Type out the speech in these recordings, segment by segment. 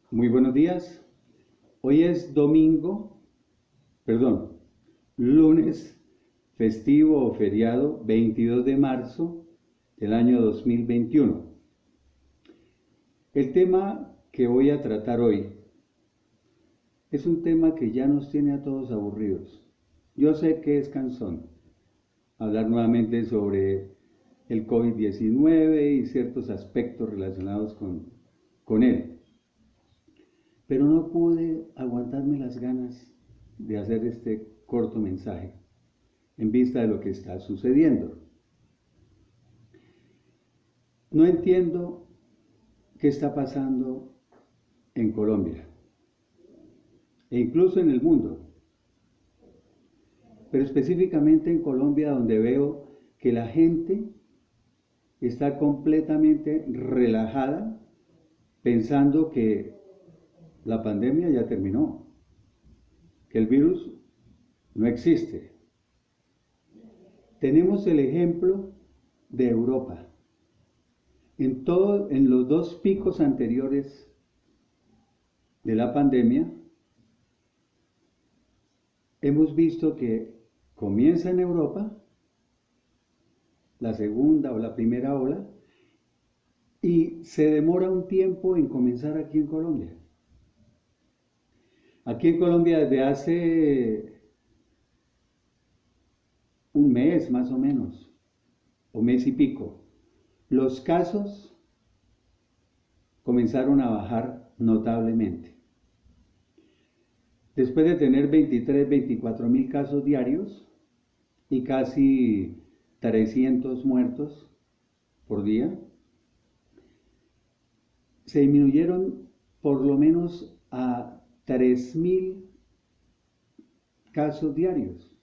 Muy buenos días. Hoy es lunes festivo o feriado 22 de marzo del año 2021. El tema que voy a tratar hoy es un tema que ya nos tiene a todos aburridos. Yo sé que es cansón hablar nuevamente sobre el COVID-19 y ciertos aspectos relacionados con él. Pero no pude aguantarme las ganas de hacer este corto mensaje en vista de lo que está sucediendo. No entiendo qué está pasando en Colombia e incluso en el mundo, pero específicamente en Colombia, donde veo que la gente está completamente relajada pensando que la pandemia ya terminó, que el virus no existe. Tenemos el ejemplo de Europa. En los dos picos anteriores de la pandemia, hemos visto que comienza en Europa la segunda o la primera ola y se demora un tiempo en comenzar aquí en Colombia. Aquí en Colombia desde hace un mes más o menos, o mes y pico, los casos comenzaron a bajar notablemente. Después de tener 23, 24 mil casos diarios y casi 300 muertos por día, se disminuyeron por lo menos a 3.000 casos diarios.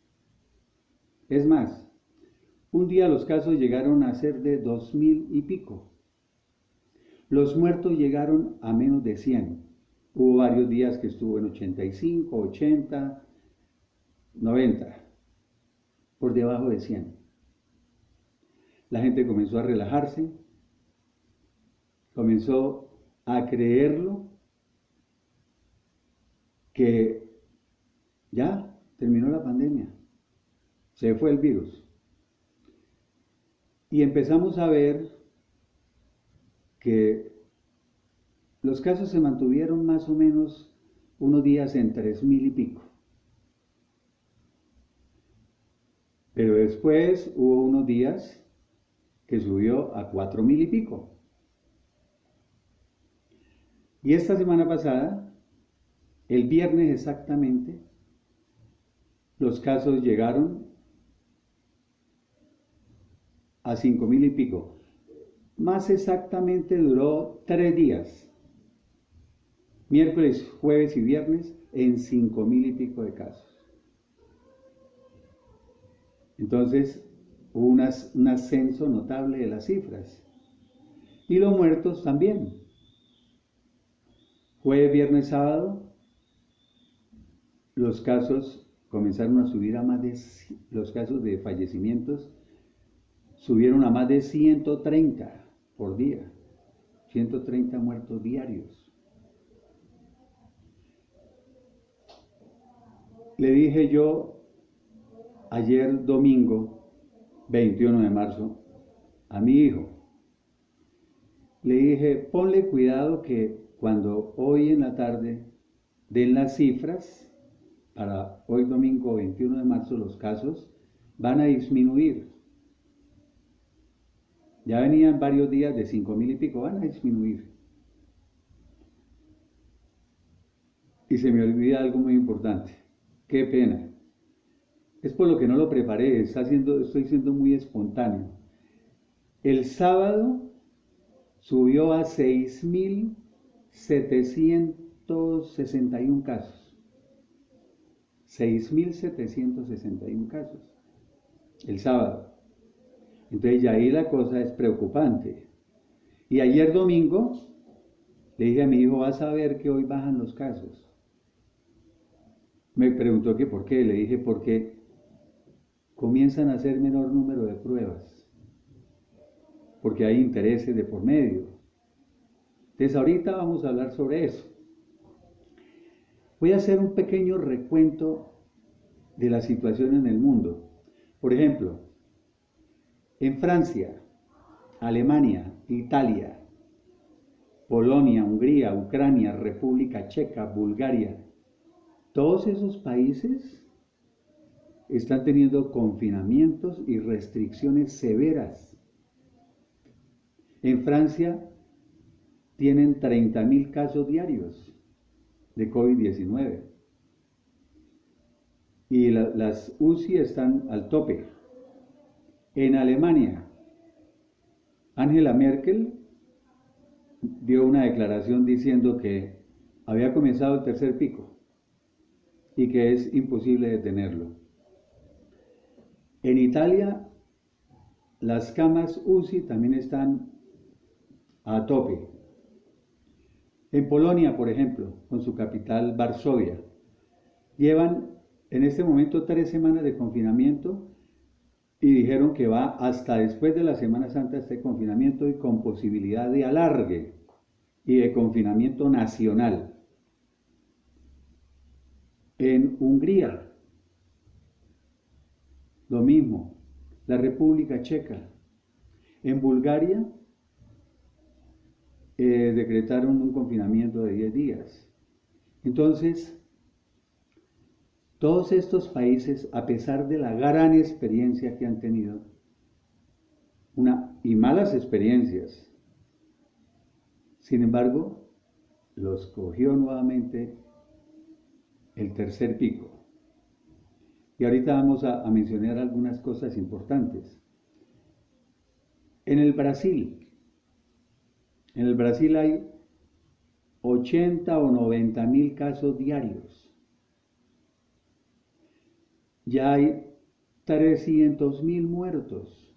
Es más, un día los casos llegaron a ser de 2.000 y pico. Los muertos llegaron a menos de 100. Hubo varios días que estuvo en 85, 80, 90, por debajo de 100. La gente comenzó a relajarse, comenzó a creerlo, que ya terminó la pandemia, se fue el virus. Y empezamos a ver que los casos se mantuvieron más o menos unos días en 3.000 y pico. Pero después hubo unos días que subió a 4.000 y pico. Y esta semana pasada, el viernes exactamente, los casos llegaron a 5.000 y pico. Más exactamente duró 3 días. Miércoles, jueves y viernes en 5.000 y pico de casos. Entonces hubo un ascenso notable de las cifras. Y los muertos también. Jueves, viernes, sábado, los casos comenzaron a subir los casos de fallecimientos subieron a más de 130 por día, 130 muertos diarios. Le dije yo ayer domingo 21 de marzo a mi hijo, le dije, ponle cuidado que cuando hoy en la tarde den las cifras, para hoy domingo 21 de marzo los casos van a disminuir. Ya venían varios días de 5.000 y pico, van a disminuir. Y se me olvida algo muy importante. Qué pena. Es por lo que no lo preparé, estoy siendo muy espontáneo. El sábado subió a 6.761 casos. 6.761 casos. El sábado. Entonces ya ahí la cosa es preocupante. Y ayer domingo le dije a mi hijo, vas a ver que hoy bajan los casos. Me preguntó que por qué. Le dije, porque comienzan a hacer menor número de pruebas. Porque hay intereses de por medio. Entonces ahorita vamos a hablar sobre eso. Voy a hacer un pequeño recuento de la situación en el mundo. Por ejemplo, en Francia, Alemania, Italia, Polonia, Hungría, Ucrania, República Checa, Bulgaria, todos esos países están teniendo confinamientos y restricciones severas. En Francia tienen 30.000 casos diarios de COVID-19 y las UCI están al tope. En Alemania, Angela Merkel dio una declaración diciendo que había comenzado el tercer pico y que es imposible detenerlo. En Italia, las camas UCI también están a tope. En Polonia, por ejemplo, con su capital Varsovia, llevan en este momento 3 semanas de confinamiento y dijeron que va hasta después de la Semana Santa este confinamiento y con posibilidad de alargue y de confinamiento nacional. En Hungría, lo mismo. La República Checa. En Bulgaria, decretaron un confinamiento de 10 días. Entonces, todos estos países, a pesar de la gran experiencia que han tenido, y malas experiencias, sin embargo, los cogió nuevamente el tercer pico. Y ahorita vamos a mencionar algunas cosas importantes. En el Brasil hay 80 o 90.000 casos diarios. Ya hay 300.000 muertos.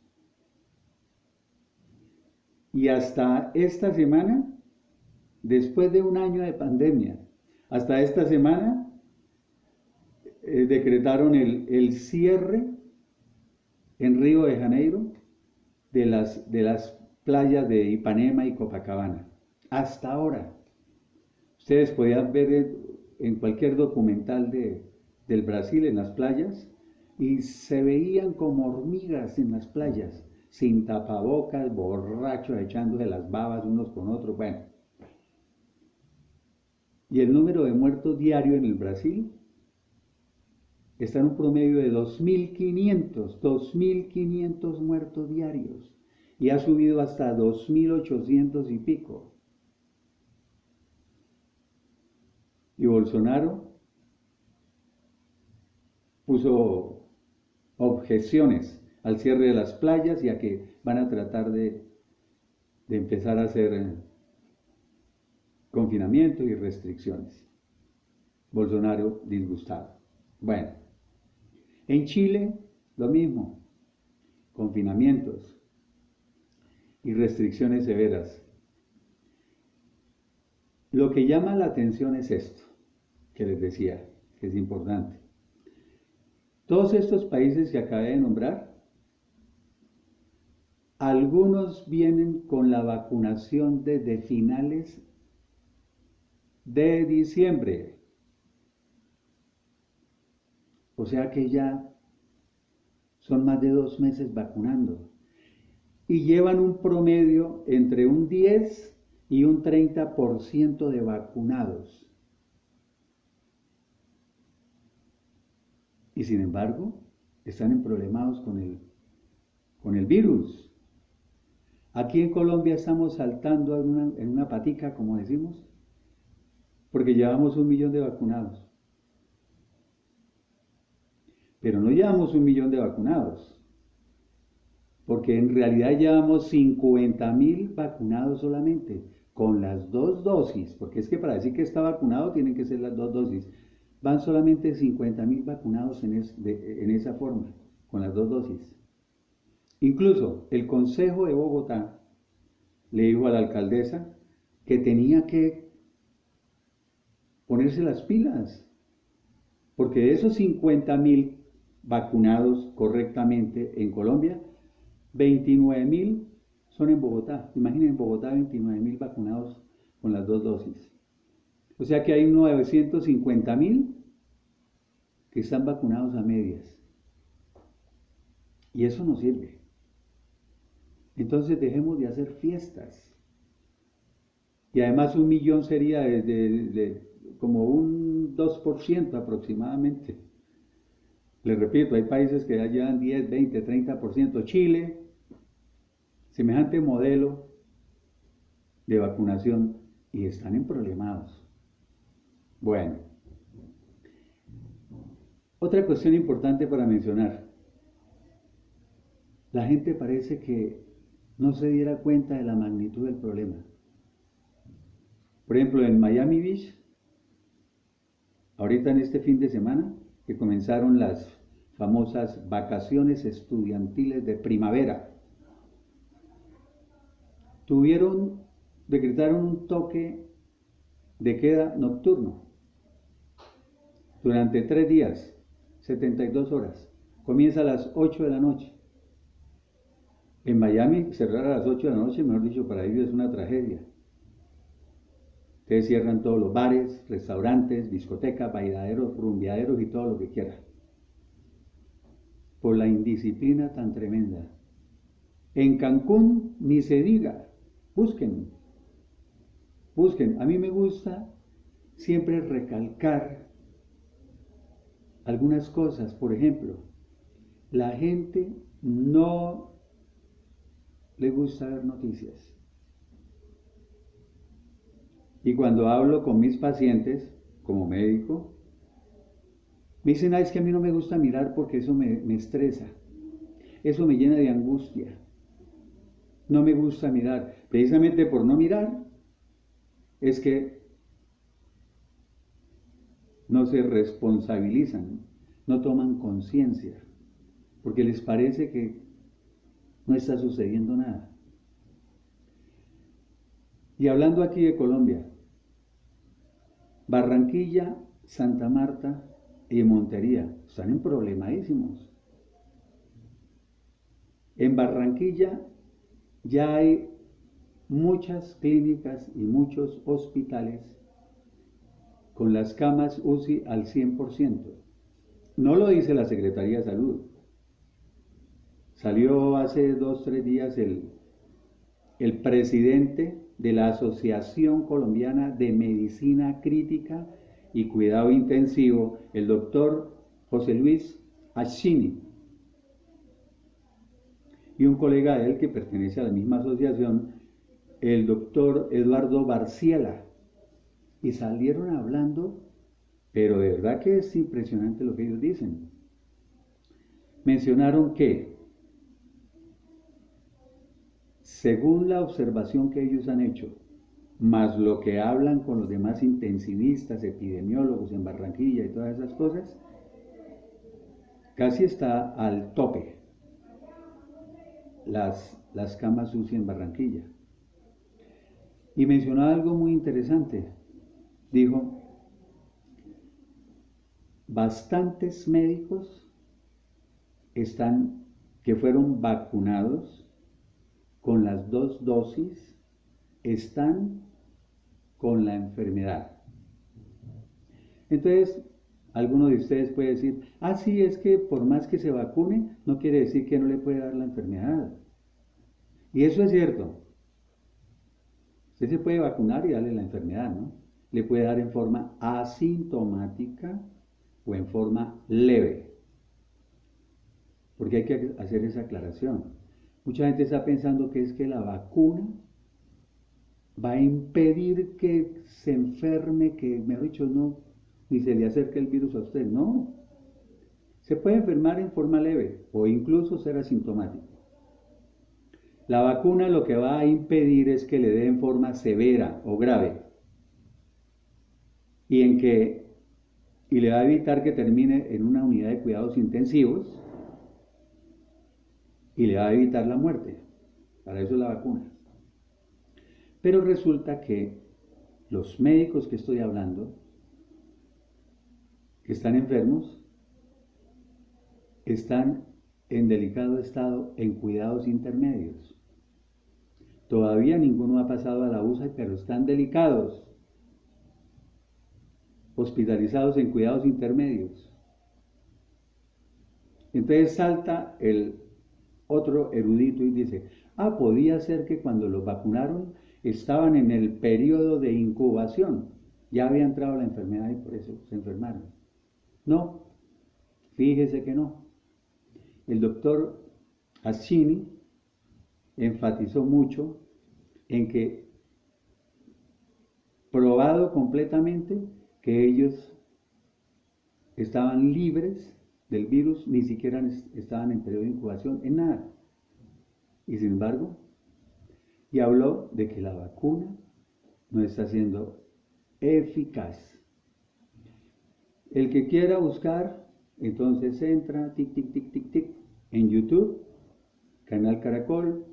Y hasta esta semana, después de un año de pandemia, hasta esta semana decretaron el cierre en Río de Janeiro de las playas de Ipanema y Copacabana. Hasta ahora. Ustedes podían ver en cualquier documental del Brasil en las playas y se veían como hormigas en las playas, sin tapabocas, borrachos, echándose las babas unos con otros. Bueno. Y el número de muertos diario en el Brasil está en un promedio de 2.500 muertos diarios y ha subido hasta 2.800 y pico. Y Bolsonaro puso objeciones al cierre de las playas y a que van a tratar de empezar a hacer confinamiento y restricciones. Bolsonaro disgustado. Bueno, en Chile lo mismo, confinamientos y restricciones severas. Lo que llama la atención es esto, que les decía, que es importante. Todos estos países que acabé de nombrar, algunos vienen con la vacunación desde finales de diciembre. O sea que ya son más de 2 meses vacunando. Y llevan un promedio entre un 10 y un 30% de vacunados. Y sin embargo, están emproblemados con el virus. Aquí en Colombia estamos saltando en una patica, como decimos, porque llevamos 1 millón de vacunados. Pero no llevamos 1 millón de vacunados, porque en realidad llevamos 50.000 vacunados solamente, con las 2 dosis, porque es que para decir que está vacunado tienen que ser las 2 dosis. Van solamente 50.000 vacunados en esa forma, con las 2 dosis. Incluso el Consejo de Bogotá le dijo a la alcaldesa que tenía que ponerse las pilas, porque de esos 50.000 vacunados correctamente en Colombia, 29.000 son en Bogotá. Imaginen en Bogotá 29.000 vacunados con las 2 dosis. O sea que hay 950.000 que están vacunados a medias. Y eso no sirve. Entonces dejemos de hacer fiestas. Y además 1.000.000 sería como un 2% aproximadamente. Les repito, hay países que ya llevan 10, 20, 30%. Chile, semejante modelo de vacunación y están en problemados. Bueno, otra cuestión importante para mencionar. La gente parece que no se diera cuenta de la magnitud del problema. Por ejemplo, en Miami Beach, ahorita en este fin de semana, que comenzaron las famosas vacaciones estudiantiles de primavera, decretaron un toque de queda nocturno durante 3 días, 72 horas. Comienza a las 8 de la noche. En Miami, cerrar a las 8 de la noche, mejor dicho, para ellos es una tragedia. Ustedes cierran todos los bares, restaurantes, discotecas, bailaderos, rumbeaderos y todo lo que quieran. Por la indisciplina tan tremenda. En Cancún, ni se diga. Busquen. A mí me gusta siempre recalcar algunas cosas. Por ejemplo, la gente no le gusta ver noticias. Y cuando hablo con mis pacientes, como médico, me dicen, es que a mí no me gusta mirar porque eso me estresa. Eso me llena de angustia. No me gusta mirar. Precisamente por no mirar, es que no se responsabilizan, no toman conciencia, porque les parece que no está sucediendo nada. Y hablando aquí de Colombia, Barranquilla, Santa Marta y Montería están en problemadísimos. En Barranquilla ya hay muchas clínicas y muchos hospitales con las camas UCI al 100%. No lo dice la Secretaría de Salud. Salió hace 2 o 3 días el presidente de la Asociación Colombiana de Medicina Crítica y Cuidado Intensivo, el doctor José Luis Achini, y un colega de él que pertenece a la misma asociación, el doctor Eduardo Barciela, y salieron hablando, pero de verdad que es impresionante lo que ellos dicen. Mencionaron que, según la observación que ellos han hecho, más lo que hablan con los demás intensivistas, epidemiólogos en Barranquilla y todas esas cosas, casi está al tope las camas UCI en Barranquilla. Y mencionó algo muy interesante. Dijo, bastantes médicos que fueron vacunados con las 2 dosis están con la enfermedad. Entonces, alguno de ustedes puede decir, sí, es que por más que se vacune, no quiere decir que no le puede dar la enfermedad. Y eso es cierto. Usted se puede vacunar y darle la enfermedad, ¿no? Le puede dar en forma asintomática o en forma leve. Porque hay que hacer esa aclaración. Mucha gente está pensando que es que la vacuna va a impedir que se enferme, que, mejor dicho, no, ni se le acerque el virus a usted. No. Se puede enfermar en forma leve o incluso ser asintomático. La vacuna lo que va a impedir es que le dé en forma severa o grave y le va a evitar que termine en una unidad de cuidados intensivos y le va a evitar la muerte. Para eso es la vacuna. Pero resulta que los médicos que estoy hablando, que están enfermos, están en delicado estado en cuidados intermedios. Todavía ninguno ha pasado a la UCI, pero están delicados. hospitalizados en cuidados intermedios. Entonces salta el otro erudito y dice, podía ser que cuando los vacunaron estaban en el periodo de incubación, ya había entrado la enfermedad y por eso se enfermaron. No, fíjese que no. El doctor Ascini enfatizó mucho en que, probado completamente, que ellos estaban libres del virus, ni siquiera estaban en periodo de incubación, en nada. Y sin embargo, y habló de que la vacuna no está siendo eficaz. El que quiera buscar, entonces entra, tic, tic, tic, tic, tic, en YouTube, Canal Caracol,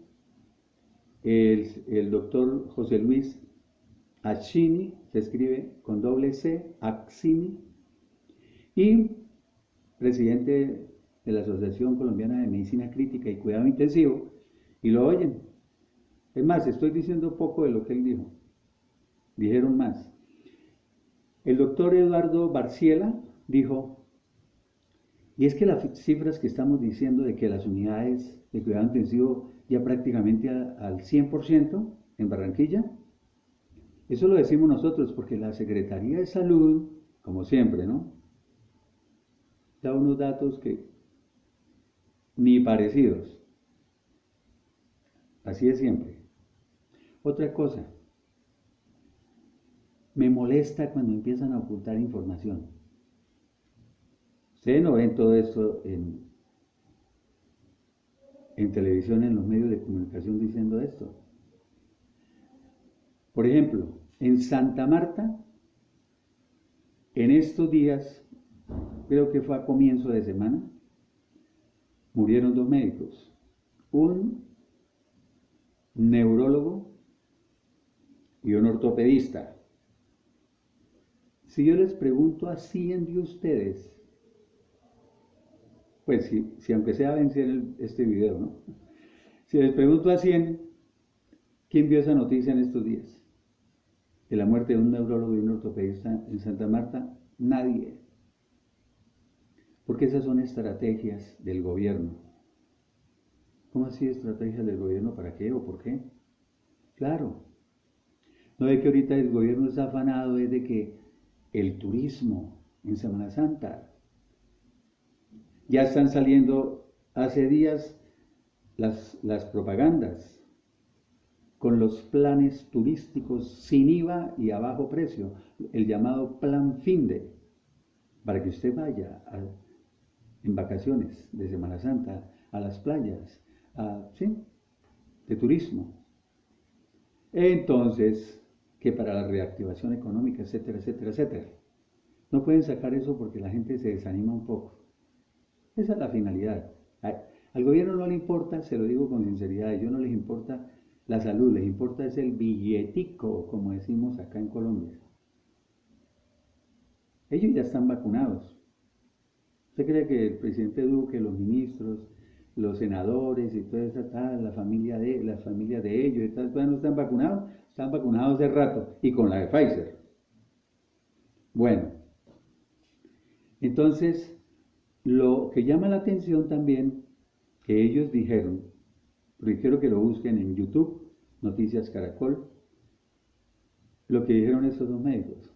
el doctor José Luis Acchini, se escribe con doble C, Acchini, y presidente de la Asociación Colombiana de Medicina Crítica y Cuidado Intensivo, y lo oyen. Es más, estoy diciendo poco de lo que él dijo. Dijeron más. El doctor Eduardo Barciela dijo, y es que las cifras que estamos diciendo de que las unidades de cuidado intensivo ya prácticamente al 100% en Barranquilla, eso lo decimos nosotros porque la Secretaría de Salud, como siempre, ¿no?, da unos datos que ni parecidos. Así es siempre. Otra cosa, me molesta cuando empiezan a ocultar información. Ustedes no ven todo esto en televisión, en los medios de comunicación diciendo esto. Por ejemplo, en Santa Marta, en estos días, creo que fue a comienzo de semana, murieron 2 médicos, un neurólogo y un ortopedista. Si yo les pregunto a 100 de ustedes, pues si aunque sea vencer este video, ¿no? Si les pregunto a 100, ¿quién vio esa noticia en estos días? De la muerte de un neurólogo y un ortopedista en Santa Marta, nadie. Porque esas son estrategias del gobierno. ¿Cómo así estrategias del gobierno? ¿Para qué o por qué? Claro. No es que ahorita el gobierno está afanado, es de que el turismo en Semana Santa, ya están saliendo hace días las propagandas con los planes turísticos sin IVA y a bajo precio, el llamado Plan Finde, para que usted vaya en vacaciones de Semana Santa a las playas, ¿sí?, de turismo. Entonces, que para la reactivación económica, etcétera, etcétera, etcétera. No pueden sacar eso porque la gente se desanima un poco. Esa es la finalidad. Al gobierno no le importa, se lo digo con sinceridad, a ellos no les importa la salud, les importa es el billetico, como decimos acá en Colombia. Ellos ya están vacunados. ¿Usted cree que el presidente Duque, los ministros, los senadores y toda esa tal, las familias de ellos y tal, no están vacunados? Están vacunados hace rato y con la de Pfizer. Bueno, entonces lo que llama la atención también que ellos dijeron, porque quiero que lo busquen en YouTube, Noticias Caracol, lo que dijeron estos 2 médicos,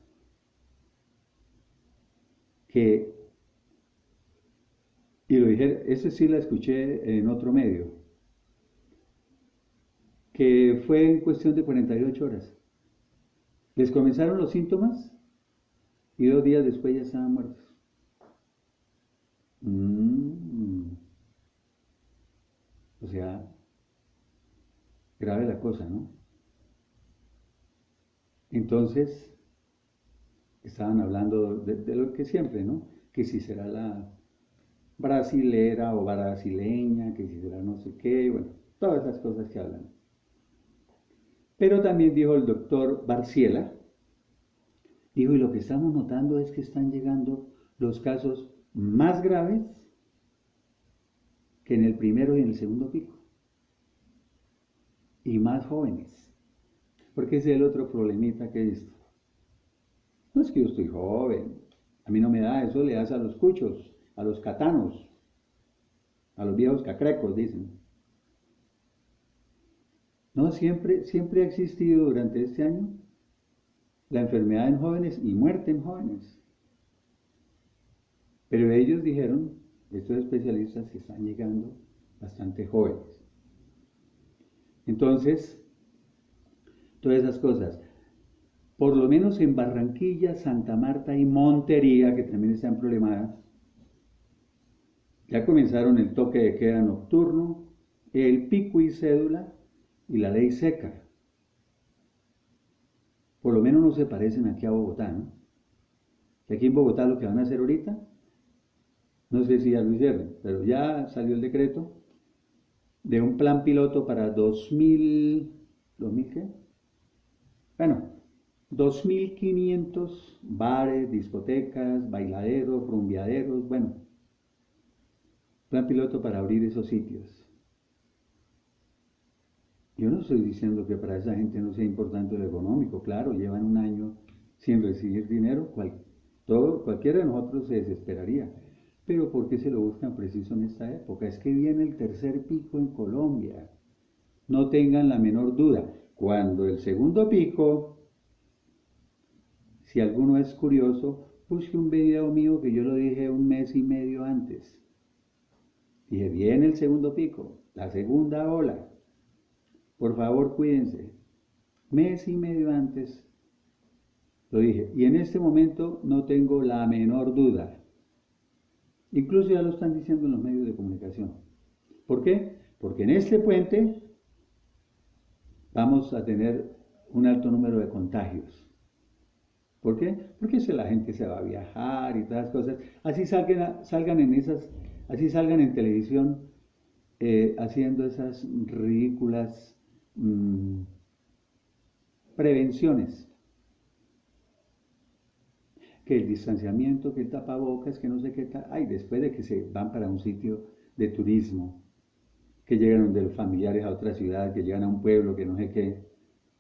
y lo dijeron, eso sí la escuché en otro medio, que fue en cuestión de 48 horas. Les comenzaron los síntomas y 2 días después ya estaban muertos. O sea, grave la cosa, ¿no? Entonces, estaban hablando de lo que siempre, ¿no? Que si será la brasilera o brasileña, que si será no sé qué, bueno, todas esas cosas que hablan. Pero también dijo el doctor Barciela, dijo, y lo que estamos notando es que están llegando los casos más graves que en el primero y en el segundo pico. Y más jóvenes. Porque ese es el otro problemita que he visto. No es que yo estoy joven, a mí no me da, eso le das a los cuchos, a los catanos, a los viejos cacrecos, dicen. No, siempre ha existido durante este año la enfermedad en jóvenes y muerte en jóvenes. Pero ellos dijeron, estos especialistas, que están llegando bastante jóvenes. Entonces, todas esas cosas. Por lo menos en Barranquilla, Santa Marta y Montería, que también están problemadas, ya comenzaron el toque de queda nocturno, el pico y cédula y la ley seca. Por lo menos no se parecen aquí a Bogotá, ¿no? Que aquí en Bogotá lo que van a hacer ahorita, no sé si ya lo hicieron, pero ya salió el decreto de un plan piloto para 2000, ¿2000 qué? Bueno, 2.500 bares, discotecas, bailaderos, rumbeaderos, bueno, plan piloto para abrir esos sitios. Yo no estoy diciendo que para esa gente no sea importante lo económico, claro, llevan un año sin recibir dinero, cualquiera de nosotros se desesperaría, pero ¿por qué se lo buscan preciso en esta época? Es que viene el tercer pico en Colombia, no tengan la menor duda, cuando el segundo pico, si alguno es curioso, busque un video mío que yo lo dije un mes y medio antes. Dije, viene el segundo pico, la segunda ola. Por favor, cuídense. Mes y medio antes lo dije. Y en este momento no tengo la menor duda. Incluso ya lo están diciendo en los medios de comunicación. ¿Por qué? Porque en este puente vamos a tener un alto número de contagios. ¿Por qué? Porque si la gente se va a viajar y todas las cosas. Así así salgan en televisión haciendo esas ridículas prevenciones. Que el distanciamiento, que el tapabocas, que no sé qué tal. Ay, después de que se van para un sitio de turismo, que llegan de los familiares a otra ciudad, que llegan a un pueblo, que no sé qué,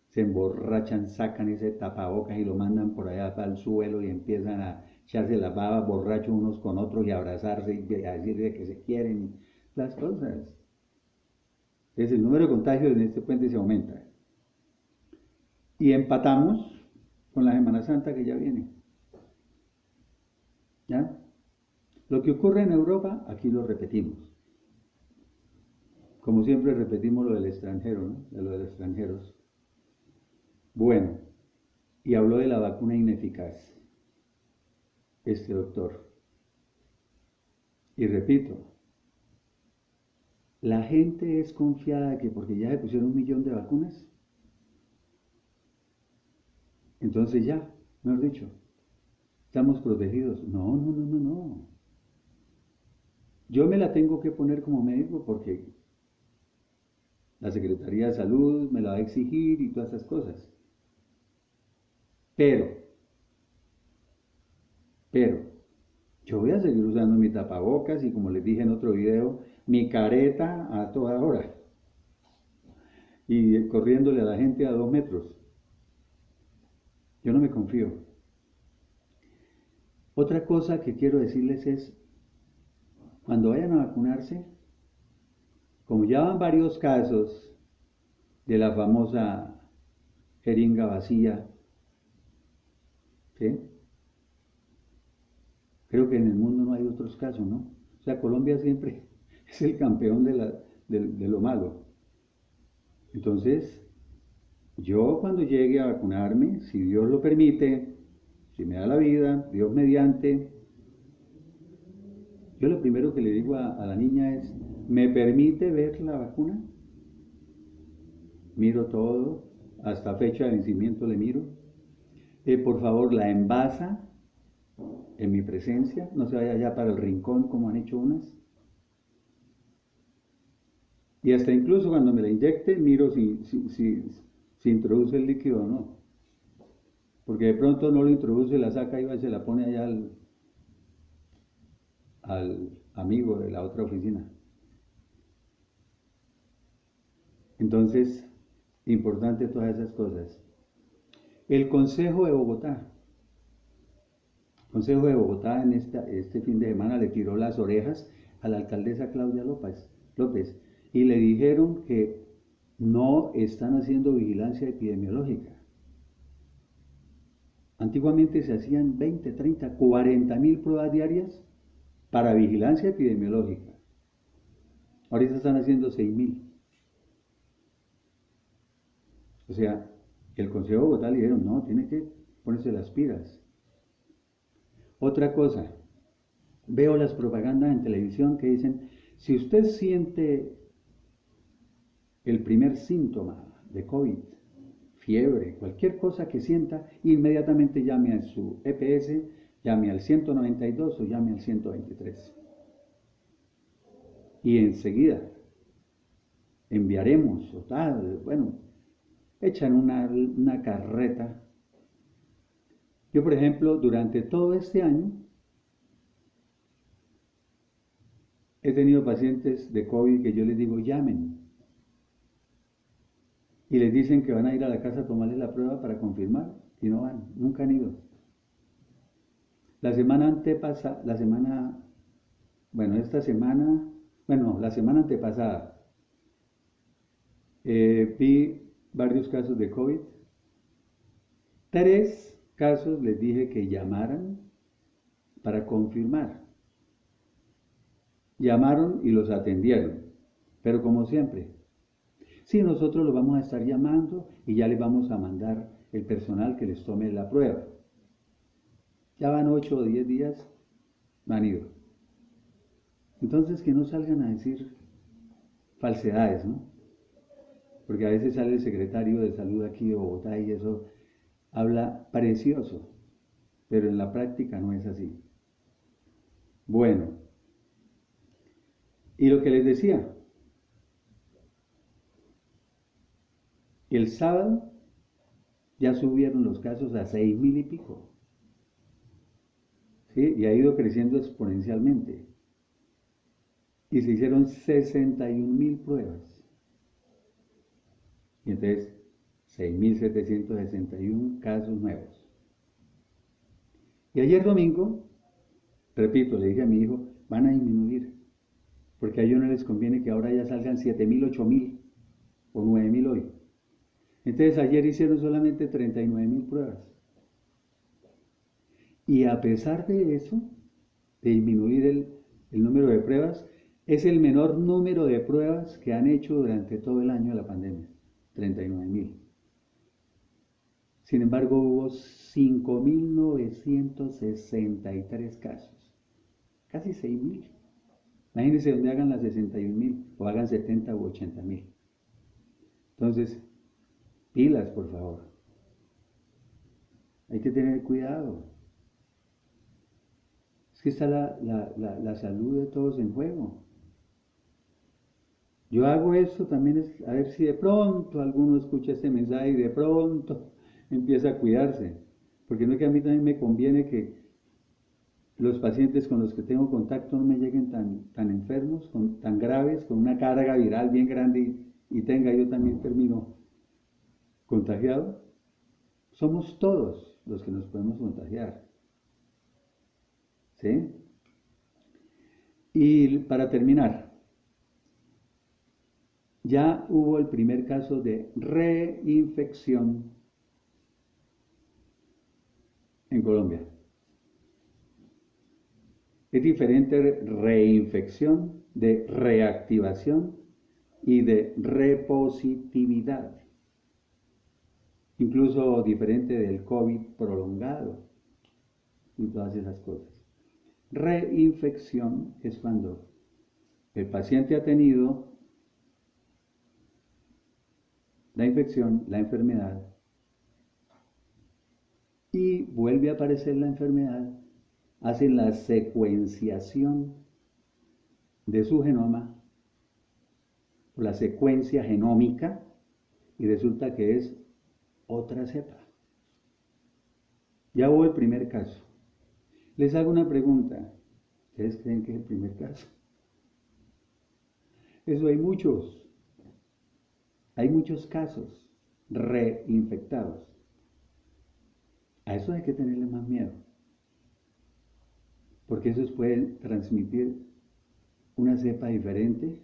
se emborrachan, sacan ese tapabocas y lo mandan por allá para el suelo y empiezan a echarse las babas borrachos unos con otros y abrazarse y a decirle que se quieren, las cosas. Entonces el número de contagios en este puente se aumenta. Y empatamos con la Semana Santa que ya viene. ¿Ya? Lo que ocurre en Europa, aquí lo repetimos. Como siempre repetimos lo del extranjero, ¿no? De lo de los extranjeros. Bueno, y habló de la vacuna ineficaz, este doctor. Y repito, la gente es confiada que porque ya se pusieron 1.000.000 de vacunas, entonces ya, mejor dicho, estamos protegidos. No, no, no, no, no. Yo me la tengo que poner como médico porque la Secretaría de Salud me la va a exigir y todas esas cosas. Pero, yo voy a seguir usando mi tapabocas y como les dije en otro video, mi careta a toda hora. Y corriéndole a la gente a 2 metros. Yo no me confío. Otra cosa que quiero decirles es, cuando vayan a vacunarse, como ya van varios casos de la famosa jeringa vacía, ¿sí? Creo que en el mundo no hay otros casos, ¿no? O sea, Colombia siempre es el campeón de lo malo. Entonces, yo cuando llegue a vacunarme, si Dios lo permite, si me da la vida, Dios mediante, yo lo primero que le digo a la niña es, ¿me permite ver la vacuna? Miro todo, hasta fecha de vencimiento le miro. Por favor, la envasa en mi presencia, no se vaya allá para el rincón como han hecho unas. Y hasta incluso cuando me la inyecte, miro si introduce el líquido o no. Porque de pronto no lo introduce, la saca y se la pone allá al amigo de la otra oficina. Entonces, importante todas esas cosas. El Consejo de Bogotá Consejo de Bogotá en este fin de semana le tiró las orejas a la alcaldesa Claudia López y le dijeron que no están haciendo vigilancia epidemiológica. Antiguamente se hacían 20, 30, 40.000 pruebas diarias para vigilancia epidemiológica. Ahorita están haciendo 6.000. O sea, el Consejo de Bogotá le dijeron, no, tiene que ponerse las pilas. Otra cosa, veo las propagandas en televisión que dicen, si usted siente el primer síntoma de COVID, fiebre, cualquier cosa que sienta, inmediatamente llame a su EPS, llame al 192 o llame al 123. Y enseguida enviaremos, o tal, bueno, echan una carreta. Yo, por ejemplo, durante todo este año, he tenido pacientes de COVID que yo les digo, llamen. Y les dicen que van a ir a la casa a tomarles la prueba para confirmar. Y no van, nunca han ido. La semana antepasada, la semana antepasada, vi varios casos de COVID. 3 casos les dije que llamaran para confirmar. Llamaron y los atendieron. Pero como siempre, sí, nosotros los vamos a estar llamando y ya les vamos a mandar el personal que les tome la prueba. Ya van 8 o 10 días, han ido. Entonces que no salgan a decir falsedades, ¿no? Porque a veces sale el secretario de salud aquí de Bogotá y eso habla precioso, pero en la práctica no es así. Bueno, y lo que les decía, el sábado ya subieron los casos a 6.000 y pico, ¿sí? Y ha ido creciendo exponencialmente. Y se hicieron 61.000 pruebas. Y entonces, 6.761 casos nuevos. Y ayer domingo, repito, le dije a mi hijo, van a disminuir, porque a ellos no les conviene que ahora ya salgan 7.000, 8.000 o 9.000 hoy. Entonces ayer hicieron solamente 39.000 pruebas. Y a pesar de eso, de disminuir el número de pruebas, es el menor número de pruebas que han hecho durante todo el año de la pandemia, 39.000. Sin embargo, hubo 5.963 casos, casi 6.000. Imagínense donde hagan las 61.000 o hagan 70 u 80.000. Entonces, pilas, por favor. Hay que tener cuidado. Es que está la salud de todos en juego. Yo hago esto también a ver si de pronto alguno escucha este mensaje y de pronto empieza a cuidarse. Porque no es que a mí también me conviene que los pacientes con los que tengo contacto no me lleguen tan enfermos, tan graves, con una carga viral bien grande y tenga yo también termino contagiado. Somos todos los que nos podemos contagiar. ¿Sí? Y para terminar, ya hubo el primer caso de reinfección en Colombia. Es diferente reinfección de reactivación y de repositividad. Incluso diferente del COVID prolongado y todas esas cosas. Reinfección es cuando el paciente ha tenido la infección, la enfermedad, y vuelve a aparecer la enfermedad, hacen la secuenciación de su genoma, o la secuencia genómica, y resulta que es otra cepa. Ya hubo el primer caso. Les hago una pregunta. ¿Ustedes creen que es el primer caso? Eso hay muchos. Hay muchos casos reinfectados. A eso hay que tenerle más miedo. porque esos pueden transmitir una cepa diferente.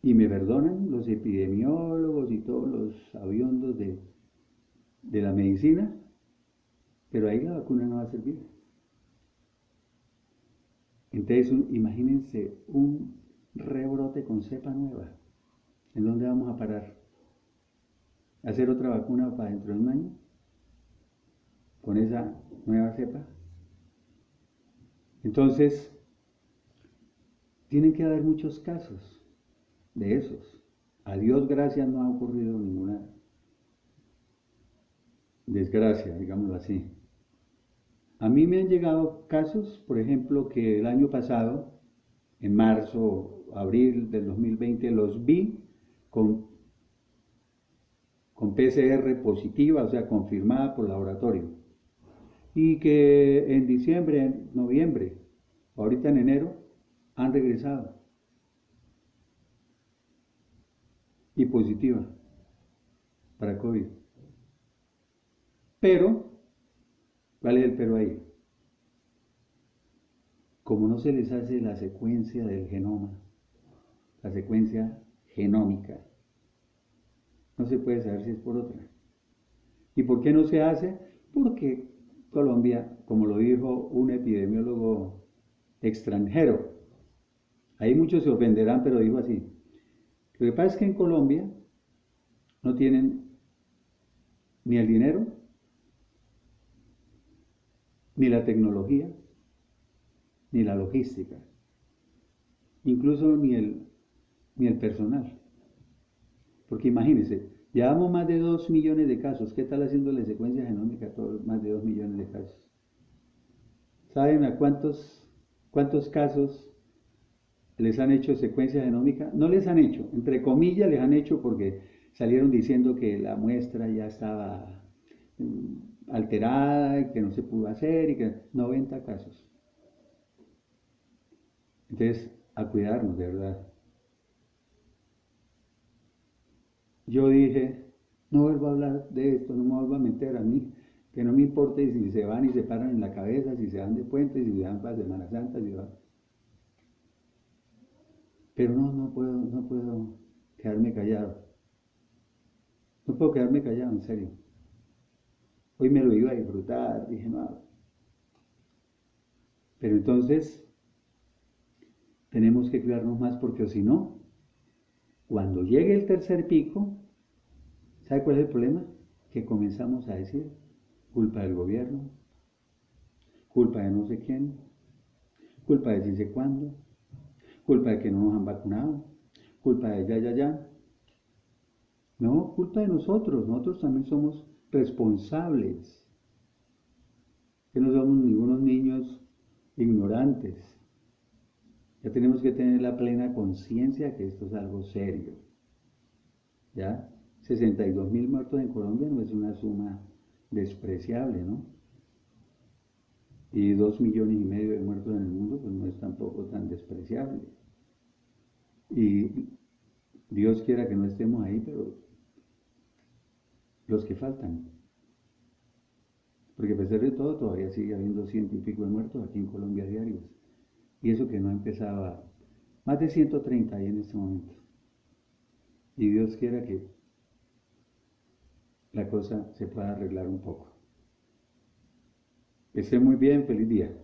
Y me perdonan los epidemiólogos y todos los aviondos de la medicina, pero ahí la vacuna no va a servir. Entonces, imagínense un rebrote con cepa nueva. ¿En dónde vamos a parar? ¿Hacer otra vacuna para dentro de un año? ¿Con esa nueva cepa? Entonces, tienen que haber muchos casos de esos. A Dios gracias no ha ocurrido ninguna desgracia, digámoslo así. A mí me han llegado casos, por ejemplo, que el año pasado, en marzo, abril del 2020, los vi con PCR positiva, o sea, confirmada por laboratorio. Y que en diciembre, en noviembre, ahorita en enero, han regresado. Y positiva para COVID. Pero, ¿cuál es el pero ahí? Como no se les hace la secuencia del genoma, la secuencia genómica, no se puede saber si es por otra. ¿Y por qué no se hace? Porque Colombia, como lo dijo un epidemiólogo extranjero, ahí muchos se ofenderán, pero dijo así: lo que pasa es que en Colombia no tienen ni el dinero, ni la tecnología, ni la logística, incluso ni el personal. Porque imagínense, llevamos más de 2 millones de casos. ¿Qué tal haciendo la secuencia genómica a todos más de 2 millones de casos? ¿Saben a cuántos casos les han hecho secuencia genómica? No les han hecho, entre comillas les han hecho, porque salieron diciendo que la muestra ya estaba alterada y que no se pudo hacer, y que 90 casos. Entonces, a cuidarnos, de verdad. Yo dije, no vuelvo a hablar de esto, no me vuelvo a meter a mí, que no me importe si se van y se paran en la cabeza, si se van de puente, si se van para Semana Santa, si van. Pero no puedo quedarme callado. No puedo quedarme callado, en serio. Hoy me lo iba a disfrutar, dije, no. Pero entonces tenemos que cuidarnos más, porque si no, cuando llegue el tercer pico, ¿sabe cuál es el problema? Que comenzamos a decir, culpa del gobierno, culpa de no sé quién, culpa de si sé cuándo, culpa de que no nos han vacunado, culpa de ya. No, culpa de nosotros también somos responsables, que no somos ningunos niños ignorantes. Ya tenemos que tener la plena conciencia que esto es algo serio. ¿Ya? 62.000 muertos en Colombia no es una suma despreciable, ¿no? Y 2,5 millones de muertos en el mundo, pues no es tampoco tan despreciable. Y Dios quiera que no estemos ahí, pero los que faltan. Porque a pesar de todo, todavía sigue habiendo 100 y pico de muertos aquí en Colombia diarios. Y eso que no empezaba, más de 130 hay en este momento. Y Dios quiera que la cosa se pueda arreglar un poco. Que esté muy bien, feliz día.